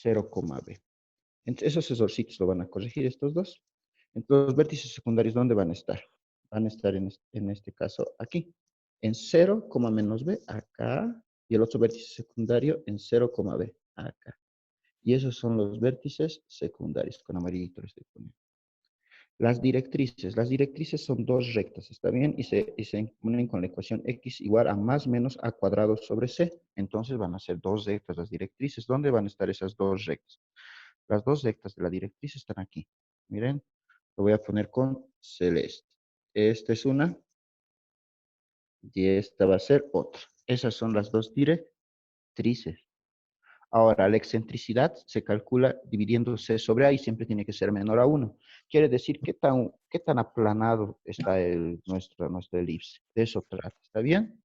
0,b. Entonces, esos errorcitos lo van a corregir estos dos. Entonces, los vértices secundarios, ¿dónde van a estar? Van a estar en este caso aquí. En 0, menos b, acá. Y el otro vértice secundario en 0,b, acá. Y esos son los vértices secundarios. Con amarillito lo estoy poniendo. Las directrices son dos rectas, ¿está bien? Y se unen con la ecuación x igual a más menos a cuadrado sobre c. Entonces van a ser dos rectas las directrices. ¿Dónde van a estar esas dos rectas? Las dos rectas de la directriz están aquí. Miren, lo voy a poner con celeste. Esta es una y esta va a ser otra. Esas son las dos directrices. Ahora, la excentricidad se calcula dividiendo c sobre a y siempre tiene que ser menor a 1. Quiere decir qué tan aplanado está nuestra elipse. De eso trata, ¿está bien?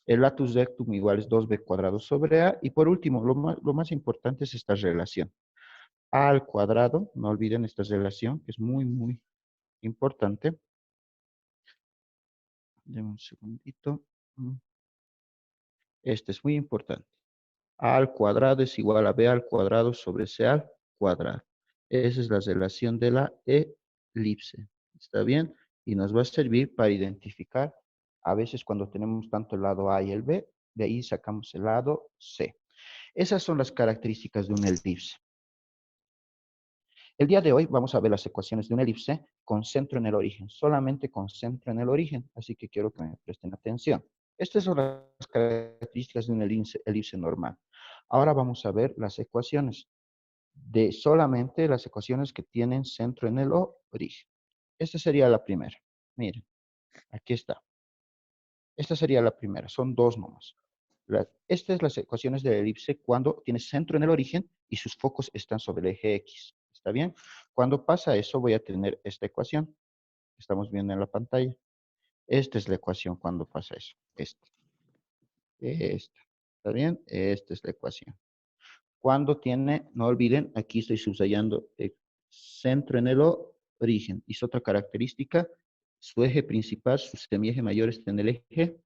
El latus rectum igual es 2b cuadrado sobre a. Y por último, lo más importante es esta relación. A al cuadrado, no olviden esta relación, que es muy, muy importante. Deme un segundito. Este es muy importante. A al cuadrado es igual a b al cuadrado sobre c al cuadrado. Esa es la relación de la elipse. ¿Está bien? Y nos va a servir para identificar, a veces cuando tenemos tanto el lado A y el B, de ahí sacamos el lado C. Esas son las características de una elipse. El día de hoy vamos a ver las ecuaciones de una elipse con centro en el origen, solamente con centro en el origen, así que quiero que me presten atención. Estas son las características de una elipse normal. Ahora vamos a ver las ecuaciones, de solamente las ecuaciones que tienen centro en el origen. Esta sería la primera. Miren, aquí está. Esta sería la primera, son dos nomás. Estas son las ecuaciones de la elipse cuando tiene centro en el origen y sus focos están sobre el eje X. ¿Está bien? Cuando pasa eso, voy a tener esta ecuación que estamos viendo en la pantalla. Esta es la ecuación cuando pasa eso. Esta. ¿Está bien? Esta es la ecuación. Cuando tiene, no olviden, aquí estoy subrayando el centro en el origen. Y es otra característica, su eje principal, su semieje mayor está en el eje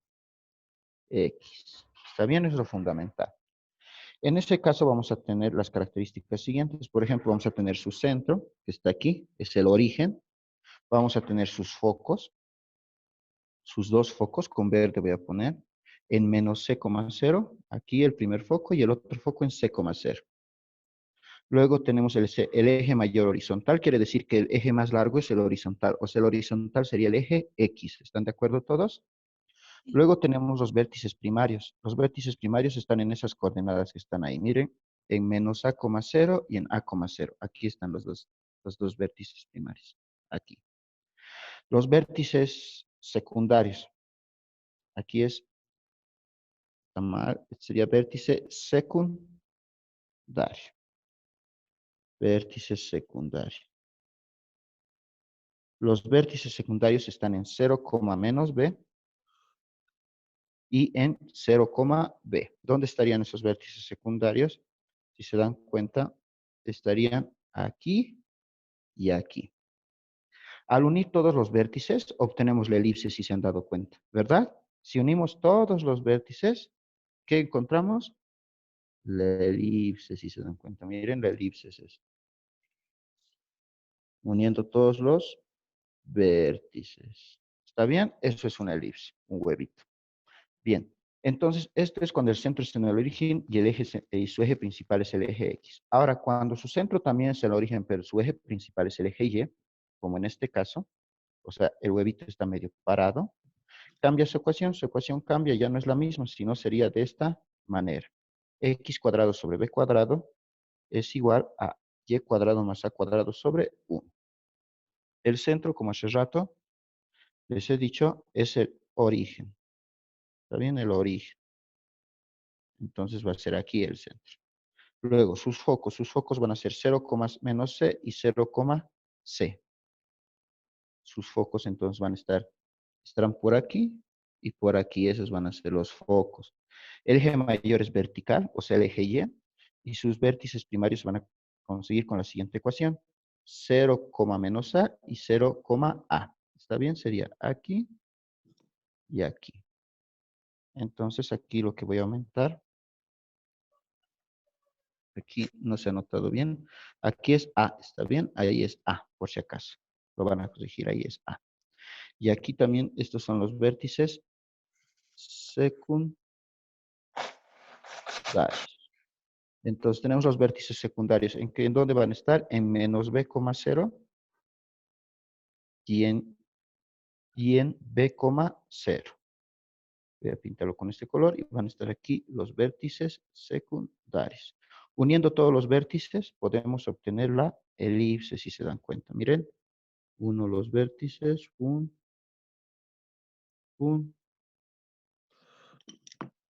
X. ¿Está bien? Eso es lo fundamental. En este caso vamos a tener las características siguientes. Por ejemplo, vamos a tener su centro, que está aquí, es el origen. Vamos a tener sus focos, sus dos focos, con verde voy a poner, en menos C,0, aquí el primer foco y el otro foco en C,0. Luego tenemos el eje mayor horizontal, quiere decir que el eje más largo es el horizontal, o sea, el horizontal sería el eje X. ¿Están de acuerdo todos? Luego tenemos los vértices primarios. Los vértices primarios están en esas coordenadas que están ahí. Miren, en menos A,0 y en A,0. Aquí están los dos vértices primarios. Aquí. Los vértices secundarios. Aquí está mal, sería vértice secundario. Vértice secundario. Los vértices secundarios están en 0, menos b y en 0, b. ¿Dónde estarían esos vértices secundarios? Si se dan cuenta, estarían aquí y aquí. Al unir todos los vértices, obtenemos la elipse, si se han dado cuenta, ¿verdad? Si unimos todos los vértices, ¿qué encontramos? La elipse, si se dan cuenta. Miren, la elipse es esto. Uniendo todos los vértices. ¿Está bien? Eso es una elipse, un huevito. Bien, entonces esto es cuando el centro está en el origen y su eje principal es el eje X. Ahora, cuando su centro también es el origen, pero su eje principal es el eje Y, como en este caso, o sea, el huevito está medio parado, cambia su ecuación cambia, ya no es la misma, sino sería de esta manera. X cuadrado sobre B cuadrado es igual a Y cuadrado más A cuadrado sobre 1. El centro, como hace rato les he dicho, es el origen. ¿Está bien? El origen. Entonces va a ser aquí el centro. Luego, sus focos van a ser 0, menos C y 0, C. Sus focos entonces estarán por aquí y por aquí. Esos van a ser los focos. El eje mayor es vertical, o sea, el eje y sus vértices primarios van a conseguir con la siguiente ecuación. 0, menos A y 0, A. ¿Está bien? Sería aquí y aquí. Entonces, aquí lo que voy a aumentar Aquí no se ha notado bien. Aquí es A, ¿está bien? Ahí es A, por si acaso. Lo van a corregir, ahí es A. Y aquí también estos son los vértices secundarios. Entonces tenemos los vértices secundarios. ¿En dónde van a estar? En menos B, 0 y en B, 0. Voy a pintarlo con este color y van a estar aquí los vértices secundarios. Uniendo todos los vértices podemos obtener la elipse, si se dan cuenta. Miren, uno los vértices,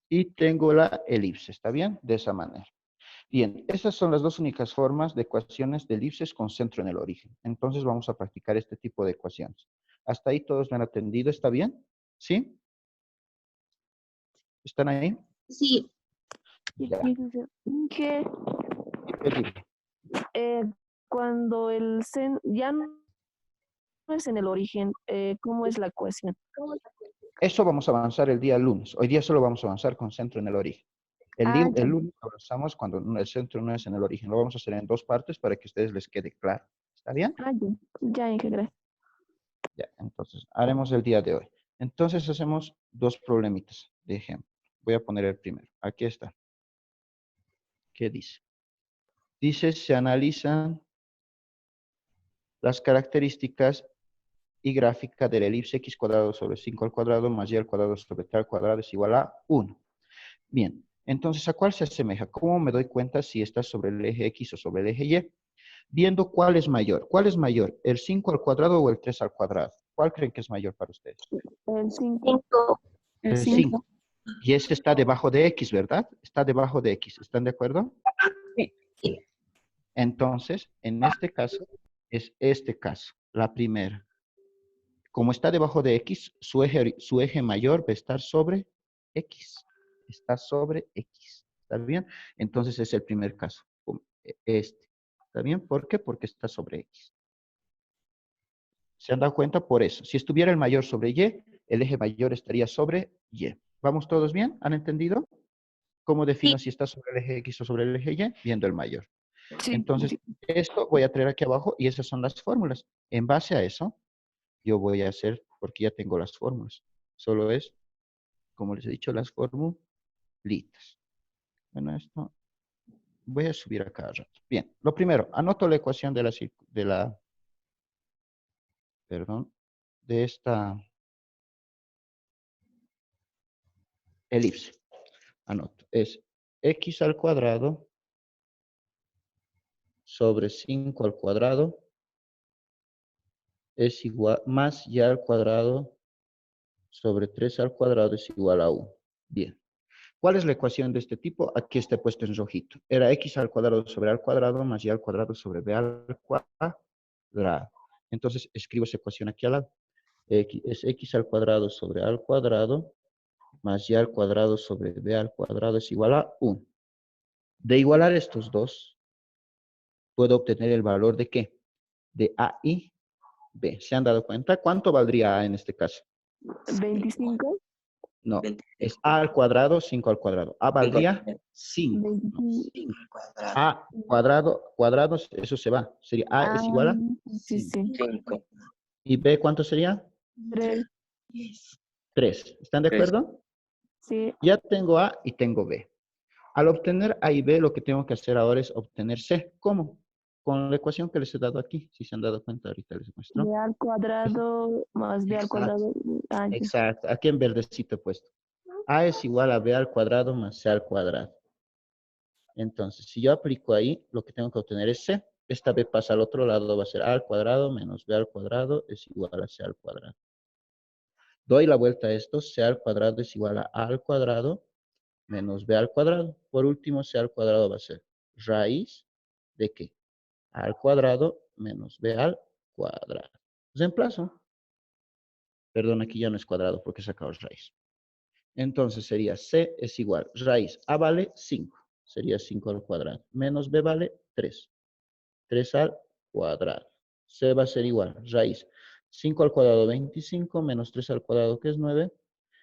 y tengo la elipse, ¿está bien? De esa manera. Bien, estas son las dos únicas formas de ecuaciones de elipses con centro en el origen. Entonces vamos a practicar este tipo de ecuaciones. Hasta ahí todos me han atendido, ¿está bien? ¿Sí? ¿Están ahí? Sí. Ya. Que Dime. cuando el ya no es en el origen, ¿cómo es la ecuación? Eso vamos a avanzar el día lunes. Hoy día solo vamos a avanzar con centro en el origen. El Ya. lunes avanzamos cuando el centro no es en el origen. Lo vamos a hacer en dos partes para que a ustedes les quede claro. ¿Está bien? Ya, Inge, gracias. Ya, entonces haremos el día de hoy. Entonces hacemos dos problemitas de ejemplo. Voy a poner el primero. Aquí está. ¿Qué dice? Dice, se analizan las características y gráfica de la elipse x cuadrado sobre 5 al cuadrado más y al cuadrado sobre t al cuadrado es igual a 1. Bien, entonces, ¿a cuál se asemeja? ¿Cómo me doy cuenta si está sobre el eje X o sobre el eje Y? Viendo cuál es mayor. ¿Cuál es mayor? ¿El 5 al cuadrado o el 3 al cuadrado? ¿Cuál creen que es mayor para ustedes? El 5. 5. El 5. Y ese está debajo de X, ¿verdad? Está debajo de X. ¿Están de acuerdo? Sí. Entonces, en este caso, es este caso, la primera. Como está debajo de X, su eje mayor va a estar sobre X. Está sobre X. ¿Está bien? Entonces es el primer caso. Este. ¿Está bien? ¿Por qué? Porque está sobre X. ¿Se han dado cuenta? Por eso. Si estuviera el mayor sobre Y, el eje mayor estaría sobre Y. ¿Vamos todos bien? ¿Han entendido? ¿Cómo defino si está sobre el eje X o sobre el eje Y? Viendo el mayor. Sí. Entonces, esto voy a traer aquí abajo y esas son las fórmulas. En base a eso, yo voy a hacer, porque ya tengo las fórmulas. Solo es, como les he dicho, las formulitas. Bueno, esto voy a subir a cada rato. Bien, lo primero, anoto la ecuación de esta elipse. Anoto, es x al cuadrado sobre 5 al cuadrado es igual, más y al cuadrado sobre 3 al cuadrado es igual a 1. Bien. ¿Cuál es la ecuación de este tipo? Aquí está puesto en rojito. Era x al cuadrado sobre al cuadrado más y al cuadrado sobre b al cuadrado. Entonces, escribo esa ecuación aquí al lado. Es x al cuadrado sobre al cuadrado más y al cuadrado sobre b al cuadrado es igual a 1. De igualar estos dos, puedo obtener el valor de ¿qué? De a y b. ¿Se han dado cuenta? ¿Cuánto valdría a en este caso? 25. No, es a al cuadrado, 5 al cuadrado. A valdría 5. 25. A cuadrado, eso se va. Sería A es igual a Sí, 5. sí. 5. ¿Y B cuánto sería? 3. 3. ¿Están de acuerdo? Sí. Ya tengo A y tengo B. Al obtener A y B, lo que tengo que hacer ahora es obtener C. ¿Cómo? Con la ecuación que les he dado aquí. Si se han dado cuenta, ahorita les muestro. B al cuadrado más B al cuadrado. Ya. Exacto. Aquí en verdecito he puesto. A es igual a B al cuadrado más C al cuadrado. Entonces, si yo aplico ahí, lo que tengo que obtener es C. Esta B pasa al otro lado, va a ser A al cuadrado menos B al cuadrado es igual a C al cuadrado. Doy la vuelta a esto, C al cuadrado es igual a al cuadrado menos B al cuadrado. Por último, C al cuadrado va a ser raíz de ¿qué? A al cuadrado menos B al cuadrado. Reemplazo. Perdón, aquí ya no es cuadrado porque he sacado raíz. Entonces sería C es igual, raíz A vale 5, sería 5 al cuadrado, menos B vale 3, 3 al cuadrado. C va a ser igual, raíz 5 al cuadrado 25, menos 3 al cuadrado que es 9,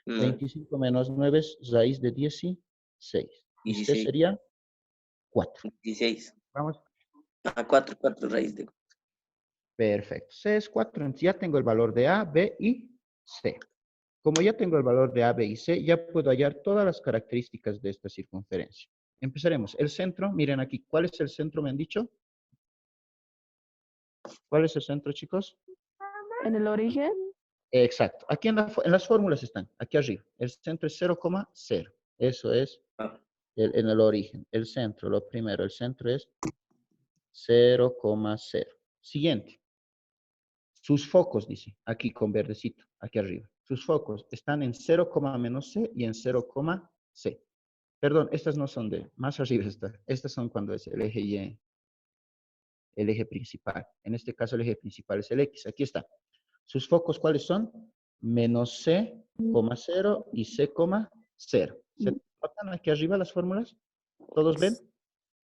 25 menos 9 es raíz de 16. Y C sería 4. 16. Vamos. A 4, 4 raíz de... Perfecto. C es 4. Entonces ya tengo el valor de A, B y C. Como ya tengo el valor de A, B y C, ya puedo hallar todas las características de esta circunferencia. Empezaremos. El centro, miren aquí, ¿cuál es el centro, me han dicho? ¿Cuál es el centro, chicos? En el origen, Exacto. Aquí en las fórmulas están, aquí arriba. El centro es 0,0. Eso es en el origen. El centro, lo primero, el centro es 0,0. Siguiente. Sus focos, dice, aquí con verdecito, aquí arriba. Sus focos están en 0, menos C y en 0, C. Perdón, estas no son de, más arriba está. Estas son cuando es el eje Y, el eje principal. En este caso el eje principal es el X. Aquí está. ¿Sus focos cuáles son? Menos C, 0 y C, 0. ¿Se notan aquí arriba las fórmulas? ¿Todos ven?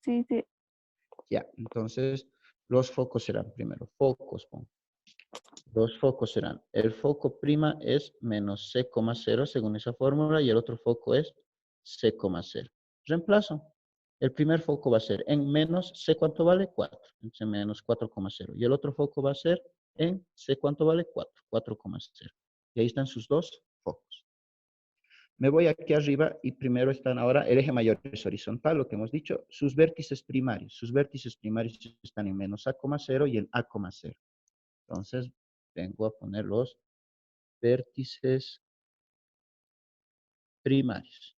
sí, sí. Ya, entonces los focos serán primero, focos, pongo. Los focos serán, el foco prima es menos C, 0 según esa fórmula y el otro foco es C, 0. Reemplazo. El primer foco va a ser en menos C, ¿cuánto vale? 4. Entonces menos 4,0. Y el otro foco va a ser en C, ¿cuánto vale? 4, 4,0. Y ahí están sus dos focos. Me voy aquí arriba y primero están ahora, el eje mayor es horizontal, lo que hemos dicho, sus vértices primarios. Sus vértices primarios están en menos A, 0 y en A, 0. Entonces, vengo a poner los vértices primarios.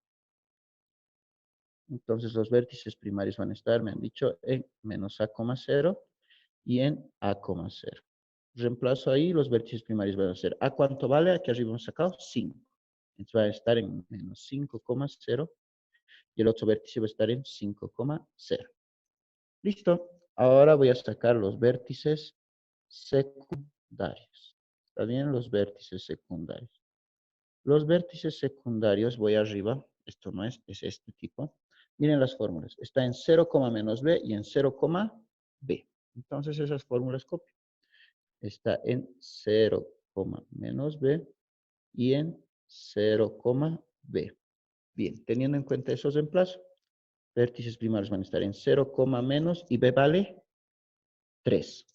Entonces, los vértices primarios van a estar, me han dicho, en menos A, 0 y en A, 0. Reemplazo ahí, los vértices primarios van a ser A, ¿cuánto vale? Aquí arriba hemos sacado 5. Entonces va a estar en menos 5,0 y el otro vértice va a estar en 5,0. Listo. Ahora voy a sacar los vértices secundarios. ¿Está bien? Los vértices secundarios. Los vértices secundarios, voy arriba, esto no es, es este tipo. Miren las fórmulas. Está en 0, menos B y en 0, B. Entonces esas fórmulas copio. Está en 0, menos B y en 0, B. Bien, teniendo en cuenta esos reemplazos, vértices primarios van a estar en 0, menos y B vale 3.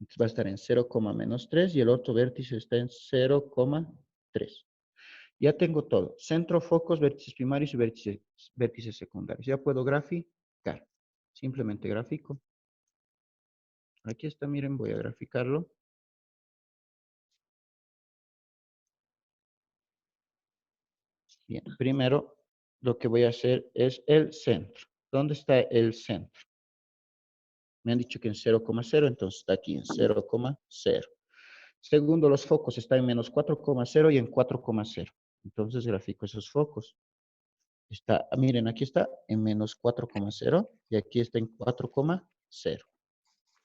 Entonces va a estar en 0, menos 3 y el otro vértice está en 0,3. Ya tengo todo. Centro, focos, vértices primarios y vértices secundarios. Ya puedo graficar. Simplemente gráfico. Aquí está, miren, voy a graficarlo. Bien, primero lo que voy a hacer es el centro. ¿Dónde está el centro? Me han dicho que en 0,0, entonces está aquí en 0,0. Segundo, los focos están en menos 4,0 y en 4,0. Entonces grafico esos focos. Está, miren, aquí está en menos 4,0 y aquí está en 4,0.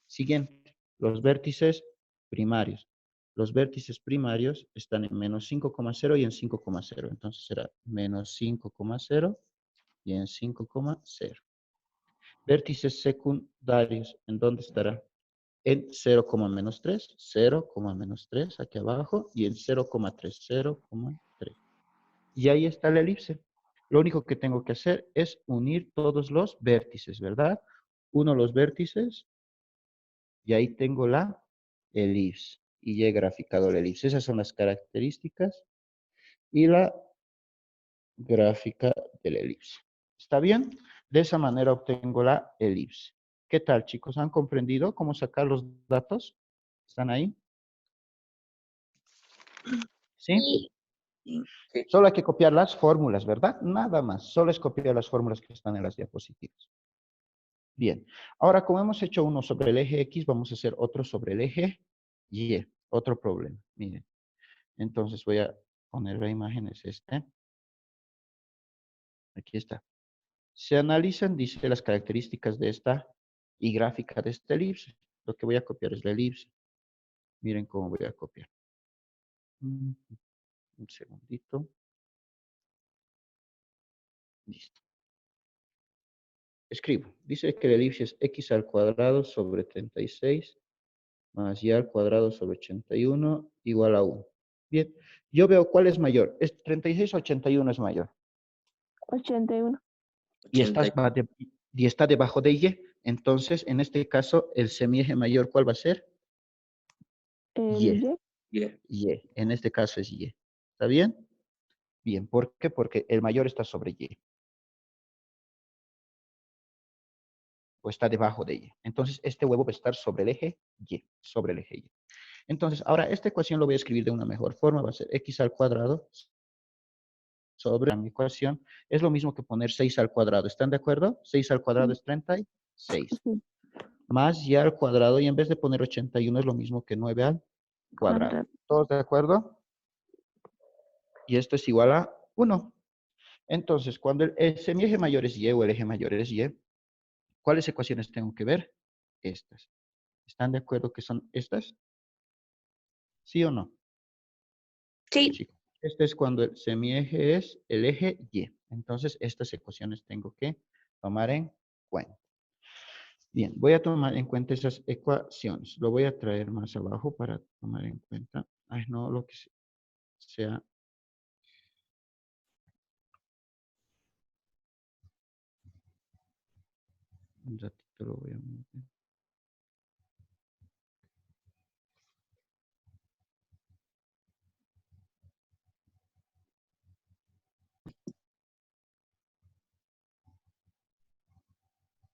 Siguiente, los vértices primarios. Los vértices primarios están en menos 5,0 y en 5,0. Entonces será menos 5,0 y en 5,0. Vértices secundarios, ¿en dónde estará? En 0, menos 3, 0, menos 3, aquí abajo, y en 0,3, 0,3. Y ahí está la elipse. Lo único que tengo que hacer es unir todos los vértices, ¿verdad? Uno los vértices y ahí tengo la elipse. Y ya he graficado la elipse. Esas son las características y la gráfica de la elipse. ¿Está bien? De esa manera obtengo la elipse. ¿Qué tal, chicos? ¿Han comprendido cómo sacar los datos? ¿Están ahí? ¿Sí? Sí. Solo hay que copiar las fórmulas, ¿verdad? Nada más. Solo es copiar las fórmulas que están en las diapositivas. Bien. Ahora, como hemos hecho uno sobre el eje X, vamos a hacer otro sobre el eje Y. Otro problema. Miren. Entonces voy a poner la imagen, es este. Aquí está. Se analizan, dice, las características de esta y gráfica de esta elipse. Lo que voy a copiar es la elipse. Miren cómo voy a copiar. Un segundito. Listo. Escribo. Dice que la elipse es x al cuadrado sobre 36 más y al cuadrado sobre 81 igual a 1. Bien. Yo veo cuál es mayor. ¿Es 36 o 81 es mayor? 81. Y 80. y está debajo de Y, entonces en este caso el semieje mayor, ¿cuál va a ser? El Y. Y. Yeah. Y. En este caso es Y. ¿Está bien? Bien, ¿por qué? Porque el mayor está sobre Y. O está debajo de Y. Entonces este huevo va a estar sobre el eje Y. Sobre el eje Y. Entonces, ahora esta ecuación lo voy a escribir de una mejor forma. Va a ser x al cuadrado sobre la ecuación. Es lo mismo que poner 6 al cuadrado. ¿Están de acuerdo? 6 al cuadrado es 36. Sí, Más y al cuadrado. Y en vez de poner 81 es lo mismo que 9 al cuadrado. cuadrado. ¿Todos de acuerdo? Y esto es igual a 1. Entonces, cuando el semieje mayor es Y o el eje mayor es Y, ¿cuáles ecuaciones tengo que ver? Estas. ¿Están de acuerdo que son estas? ¿Sí o no? Sí. Sí. Este es cuando el semieje es el eje Y. Entonces, estas ecuaciones tengo que tomar en cuenta. Bien, voy a tomar en cuenta esas ecuaciones. Lo voy a traer más abajo para tomar en cuenta. Ay, no, lo que sea. Un ratito lo voy a mover.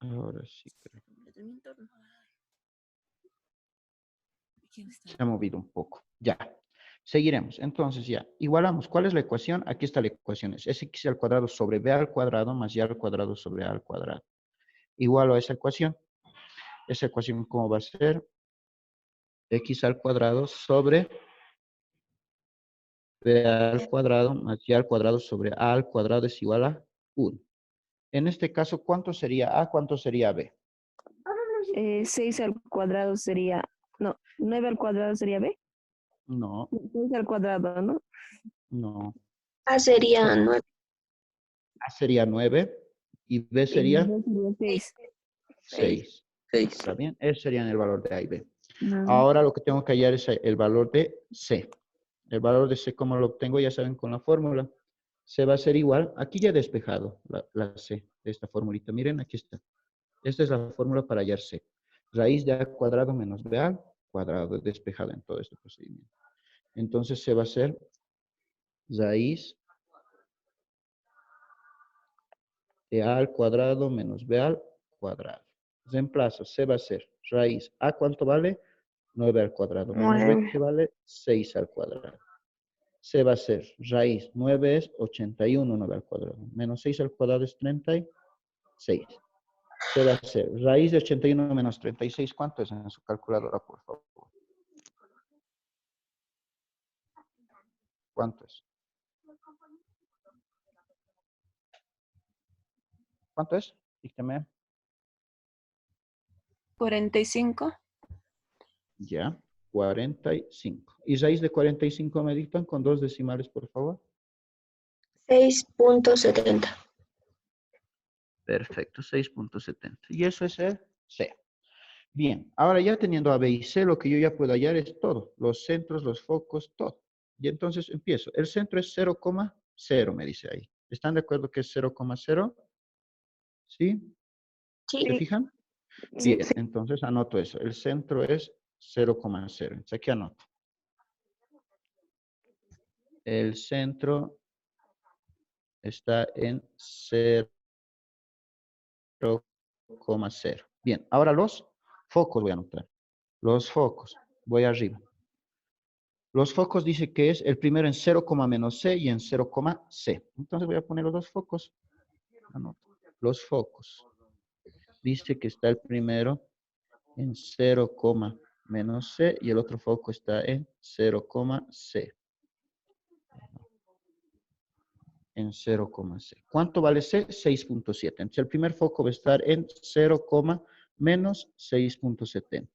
Ahora sí creo. Se ha movido un poco. Ya. Seguiremos. Entonces ya. Igualamos. ¿Cuál es la ecuación? Aquí está la ecuación. Es x al cuadrado sobre b al cuadrado más y al cuadrado sobre a al cuadrado. Igual a esa ecuación. Esa ecuación, ¿cómo va a ser? X al cuadrado sobre b al cuadrado más y al cuadrado sobre a al cuadrado es igual a 1. En este caso, ¿cuánto sería a? ¿Cuánto sería b? 6 al cuadrado sería, no, 9 al cuadrado sería B. No, 6 al cuadrado, ¿no? no. A sería 9. A sería 9 y b Y sería B sería 6. 6. 6. ¿Está bien? Ese sería el valor de a y b. No. Ahora lo que tengo que hallar es el valor de c. El valor de c, ¿cómo lo obtengo? Ya saben, con la fórmula. C va a ser igual, aquí ya he despejado la c de esta formulita. Miren, aquí está. Esta es la fórmula para hallar c. Raíz de a cuadrado menos b al cuadrado despejado en todo este procedimiento. Entonces c va a ser raíz de a al cuadrado menos b al cuadrado. Reemplazo, c va a ser raíz a, ¿cuánto vale? 9 al cuadrado menos b, que vale 6 al cuadrado. C va a ser raíz 9 es 81, 9 al cuadrado. Menos 6 al cuadrado es 36. C va a ser raíz de 81 menos 36. ¿Cuánto es en su calculadora, por favor? ¿Cuánto es? ¿Cuánto es? Dígame. 45. Ya, 45. ¿Y raíz de 45 me dictan con 2 decimales, por favor? 6.70. Perfecto, 6.70. Y eso es el C. Bien, ahora ya teniendo A, B y C, lo que yo ya puedo hallar es todo. Los centros, los focos, todo. Y entonces empiezo. El centro es 0,0, me dice ahí. ¿Están de acuerdo que es 0,0? ¿Sí? Sí. ¿Se fijan? Sí. Bien, entonces anoto eso. El centro es 0,0. Entonces aquí anoto. El centro está en 0,0. Bien, ahora los focos voy a anotar. Los focos. Voy arriba. Los focos dice que es el primero en 0, menos C y en 0, C. Entonces voy a poner los dos focos. Anoto. Los focos. Dice que está el primero en 0, menos C y el otro foco está en 0, C. En 0, C. ¿Cuánto vale C? 6.7. Entonces el primer foco va a estar en 0, menos 6.70.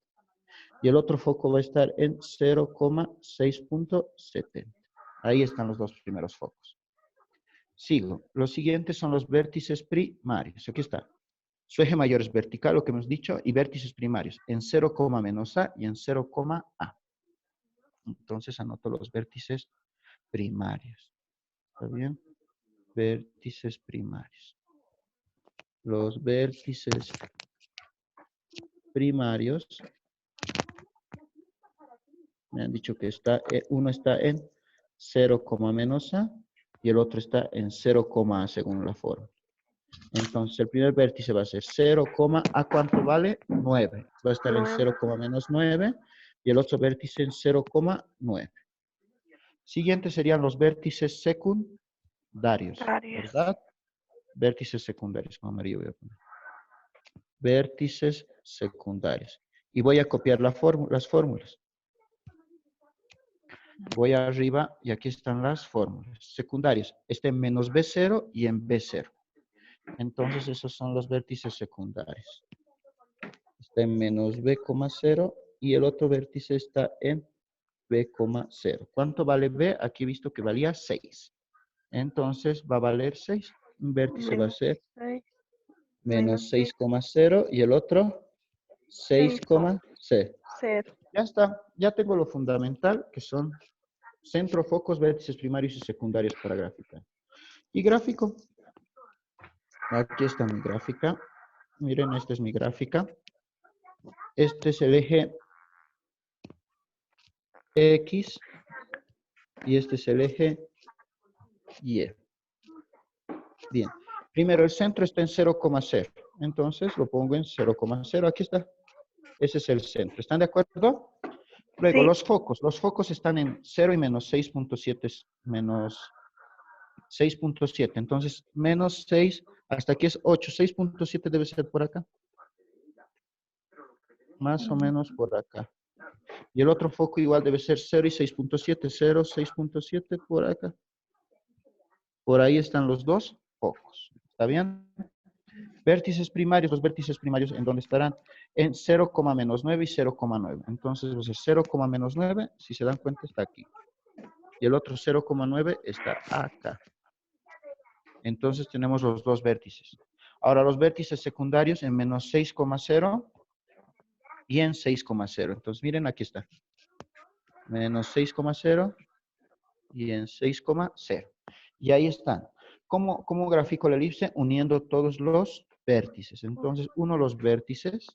Y el otro foco va a estar en 0,6.70. Ahí están los dos primeros focos. Sigo. Los siguientes son los vértices primarios. Aquí está. Su eje mayor es vertical, lo que hemos dicho, y vértices primarios en 0, menos A y en 0, A. Entonces anoto los vértices primarios. ¿Está bien? Vértices primarios. los vértices primarios. Me han dicho que uno está en 0, menos a y el otro está en 0, a según la forma. Entonces el primer vértice va a ser 0, ¿a cuánto vale? 9. Va a estar en 0, menos 9 y el otro vértice en 0,9. Siguiente serían los vértices secundarios, ¿verdad? Vértices secundarios, como amarillo voy a poner. Vértices secundarios. Y voy a copiar las fórmulas. Voy arriba y aquí están las fórmulas. Secundarios. Está en menos B0 y en B0. Entonces esos son los vértices secundarios. Está en menos B,0 y el otro vértice está en B,0. ¿Cuánto vale B? Aquí he visto que valía 6. Entonces va a valer 6. Un vértice va a ser menos 6,0 y el otro 6,0. Ya está. Ya tengo lo fundamental que son centro, focos, vértices primarios y secundarios para graficar. Y gráfico. Aquí está mi gráfica. Miren, esta es mi gráfica. Este es el eje X y este es el eje Y. Bien. Primero, el centro está en 0,0. Entonces, lo pongo en 0,0. Aquí está. Ese es el centro. ¿Están de acuerdo? Luego, los focos. Los focos están en 0 y menos 6,7. Menos 6,7. Entonces, menos 6. Hasta aquí es 8. 6,7 debe ser por acá. Más o menos por acá. Y el otro foco igual debe ser 0 y 6,7. 0, 6,7 por acá. Por ahí están los dos focos. ¿Está bien? Vértices primarios. Los vértices primarios, ¿en dónde estarán? En 0, menos 9 y 0,9. Entonces, va a ser 0, menos 9. Si se dan cuenta, está aquí. Y el otro 0,9 está acá. Entonces, tenemos los dos vértices. Ahora, los vértices secundarios en menos 6,0 y en 6,0. Entonces, miren, aquí está. Menos 6,0 y en 6,0. Y ahí están. ¿Cómo grafico la elipse? Uniendo todos los vértices. Entonces, uno los vértices.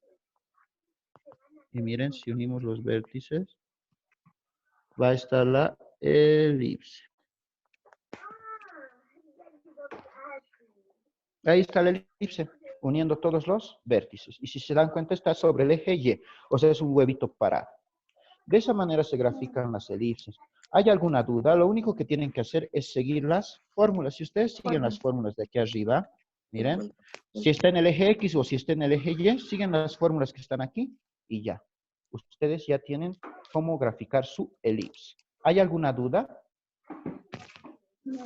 Y miren, si unimos los vértices, va a estar la elipse. Ahí está la elipse, uniendo todos los vértices. Y si se dan cuenta, está sobre el eje Y. O sea, es un huevito parado. De esa manera se grafican las elipses. ¿Hay alguna duda? Lo único que tienen que hacer es seguir las fórmulas. Si ustedes siguen las fórmulas de aquí arriba, miren, si está en el eje X o si está en el eje Y, siguen las fórmulas que están aquí y ya. Ustedes ya tienen cómo graficar su elipse. ¿Hay alguna duda? No.